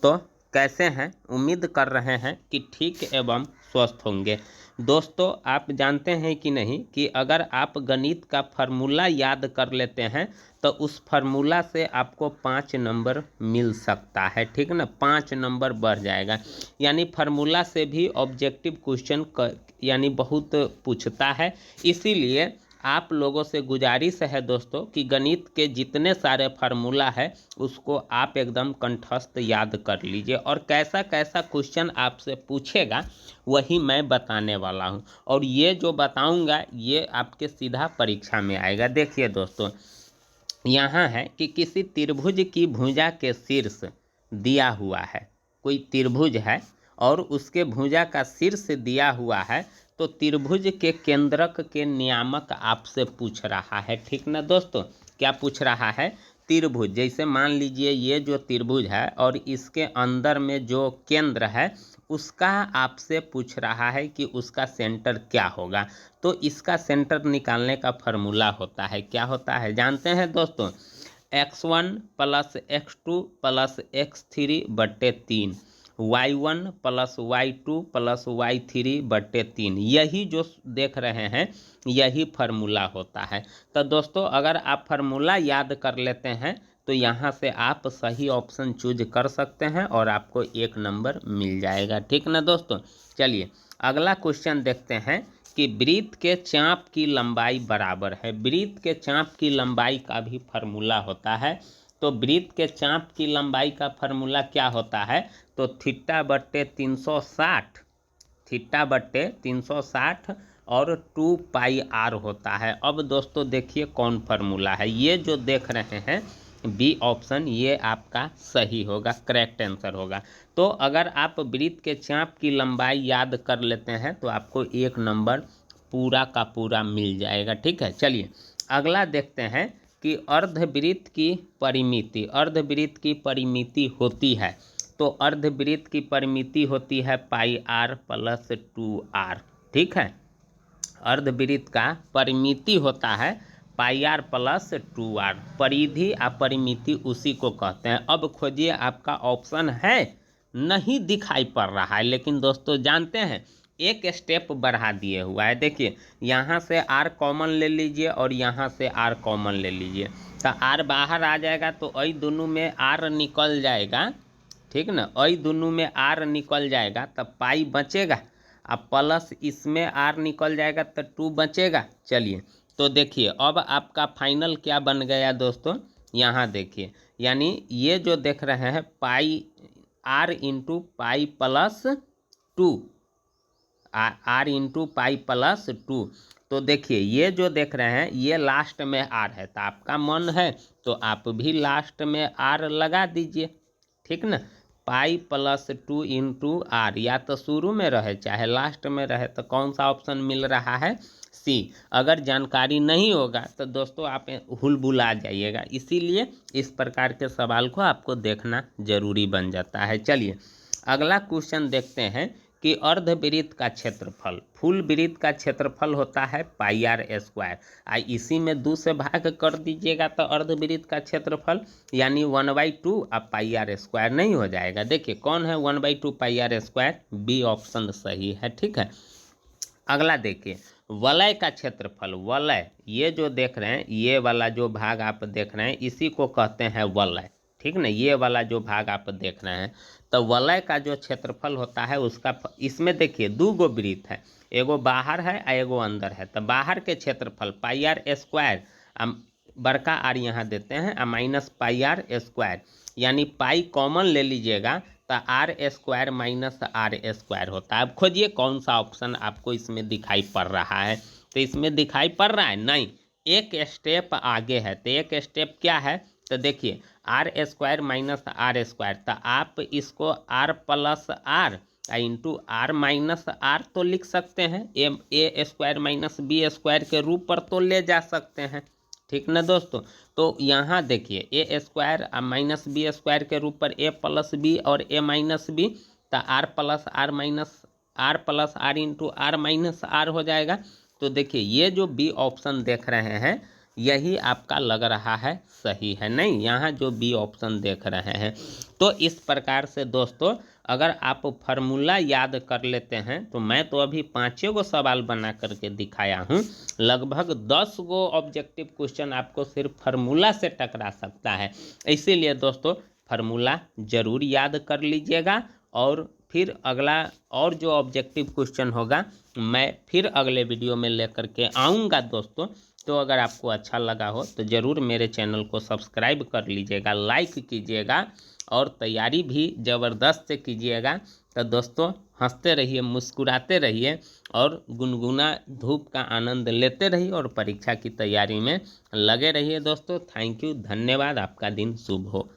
दोस्तों कैसे हैं? उम्मीद कर रहे हैं कि ठीक एवं स्वस्थ होंगे। दोस्तों आप जानते हैं कि नहीं कि अगर आप गणित का फार्मूला याद कर लेते हैं तो उस फार्मूला से आपको 5 नंबर मिल सकता है, ठीक ना। 5 नंबर बढ़ जाएगा। यानी फार्मूला से भी ऑब्जेक्टिव क्वेश्चन यानी बहुत पूछता है। इसीलिए आप लोगों से गुजारिश है दोस्तों कि गणित के जितने सारे फार्मूला है उसको आप एकदम कंठस्थ याद कर लीजिए, और कैसा कैसा क्वेश्चन आपसे पूछेगा वही मैं बताने वाला हूं। और ये जो बताऊंगा ये आपके सीधा परीक्षा में आएगा। देखिए दोस्तों, यहाँ है कि किसी त्रिभुज की भुजा के शीर्ष दिया हुआ है। कोई त्रिभुज है और उसके भुजा का शीर्ष दिया हुआ है, तो त्रिभुज के केंद्रक के नियामक आपसे पूछ रहा है, ठीक ना दोस्तों। क्या पूछ रहा है? त्रिभुज, जैसे मान लीजिए ये जो त्रिभुज है और इसके अंदर में जो केंद्र है उसका आपसे पूछ रहा है कि उसका सेंटर क्या होगा। तो इसका सेंटर निकालने का फार्मूला होता है, क्या होता है जानते हैं दोस्तों? x1 plus x2 plus x3/3, y1 plus y2 plus y3/3। यही जो देख रहे हैं यही फार्मूला होता है। तो दोस्तों अगर आप फार्मूला याद कर लेते हैं तो यहाँ से आप सही ऑप्शन चूज कर सकते हैं और आपको 1 नंबर मिल जाएगा, ठीक ना दोस्तों। चलिए अगला क्वेश्चन देखते हैं कि वृत्त के चाप की लंबाई बराबर है। वृत्त के चाप की लंबाई का भी फार्मूला होता है। तो वृत्त के चाप की लंबाई का फार्मूला क्या होता है? तो थीटा/360, थीटा/360 और 2πr होता है। अब दोस्तों देखिए कौन फार्मूला है। ये जो देख रहे हैं बी ऑप्शन ये आपका सही होगा, करेक्ट आंसर होगा। तो अगर आप वृत्त के चाप की लंबाई याद कर लेते हैं तो आपको 1 नंबर पूरा का पूरा मिल जाएगा, ठीक है। चलिए अगला देखते हैं कि अर्धवृत्त की परिमिति, अर्धवृत्त की परिमिति होती है। तो अर्धवृत्त की परिमिति होती है πr + 2r, ठीक है। अर्धवृत्त का परिमिति होता है πr + 2r। परिधि या परिमिति उसी को कहते हैं। अब खोजिए, आपका ऑप्शन है नहीं दिखाई पड़ रहा है, लेकिन दोस्तों जानते हैं एक स्टेप बढ़ा दिए हुआ है। देखिए यहाँ से r कॉमन ले लीजिए और यहाँ से r कॉमन ले लीजिए, तो r बाहर आ जाएगा तो ऐ दोनों में r निकल जाएगा, ठीक ना। ऐ दोनों में r निकल जाएगा तब पाई बचेगा, अब प्लस इसमें r निकल जाएगा तो 2 बचेगा। चलिए तो देखिए अब आपका फाइनल क्या बन गया दोस्तों, यहाँ देखिए, यानी ये जो देख रहे हैं पाई r into pi plus 2, r into pi plus 2। तो देखिए ये जो देख रहे हैं ये लास्ट में r है, तो आपका मन है तो आप भी लास्ट में r लगा दीजिए, ठीक ना। पाई प्लस 2 इंटू r, या तो शुरू में रहे चाहे लास्ट में रहे, तो कौन सा ऑप्शन मिल रहा है? सी। अगर जानकारी नहीं होगा तो दोस्तों आप हुलबुला जाइएगा, इसीलिए इस प्रकार के सवाल को आपको देखना जरूरी बन जाता है। चलिए अगला क्वेश्चन देखते हैं कि अर्धवृत्त का क्षेत्रफल, फुल वृत्त का क्षेत्रफल होता है πr²। इसी में 2 से भाग कर दीजिएगा तो अर्धवृत्त का क्षेत्रफल यानी 1/2 अब πr² नहीं हो जाएगा। देखिए कौन है 1/2 πr²? बी ऑप्शन सही है, ठीक है। अगला देखिए वलय का क्षेत्रफल, वलय ये जो देख रहे हैं ये वाला जो भाग आप देख रहे हैं इसी को कहते हैं वलय, ठीक ना। ये वाला जो भाग आप देख रहे हैं तो वलय का जो क्षेत्रफल होता है उसका, इसमें देखिए 2 गो वृत्त है, एगो बाहर है और एगो अंदर है। तो बाहर के क्षेत्रफल πr², बड़का आर यहाँ देते हैं माइनस πr², यानी पाई कॉमन ले लीजिएगा तो r² माइनस r² होता है। अब खोजिए कौन सा ऑप्शन आपको इसमें दिखाई पड़ रहा है। तो इसमें दिखाई पड़ रहा है नहीं, एक स्टेप आगे है। तो एक स्टेप क्या है? तो देखिए r² माइनस r², तो आप इसको r plus r into r minus r तो लिख सकते हैं, a² माइनस b² के रूप पर तो ले जा सकते हैं, ठीक ना दोस्तों। तो यहाँ देखिए a² माइनस b² के रूप पर a प्लस b और a माइनस b, तो r plus r minus r plus r into r minus r हो जाएगा। तो देखिए ये जो बी ऑप्शन देख रहे हैं यही आपका लग रहा है सही है, नहीं यहाँ जो बी ऑप्शन देख रहे हैं। तो इस प्रकार से दोस्तों अगर आप फार्मूला याद कर लेते हैं, तो मैं तो अभी 5 गो सवाल बना करके दिखाया हूँ, लगभग 10 गो ऑब्जेक्टिव क्वेश्चन आपको सिर्फ फार्मूला से टकरा सकता है। इसीलिए दोस्तों फार्मूला जरूर याद कर लीजिएगा, और फिर अगला और जो ऑब्जेक्टिव क्वेश्चन होगा मैं फिर अगले वीडियो में लेकर के आऊँगा दोस्तों। तो अगर आपको अच्छा लगा हो तो ज़रूर मेरे चैनल को सब्सक्राइब कर लीजिएगा, लाइक कीजिएगा, और तैयारी भी ज़बरदस्त कीजिएगा। तो दोस्तों हंसते रहिए, मुस्कुराते रहिए, और गुनगुना धूप का आनंद लेते रहिए, और परीक्षा की तैयारी में लगे रहिए दोस्तों। थैंक यू, धन्यवाद, आपका दिन शुभ हो।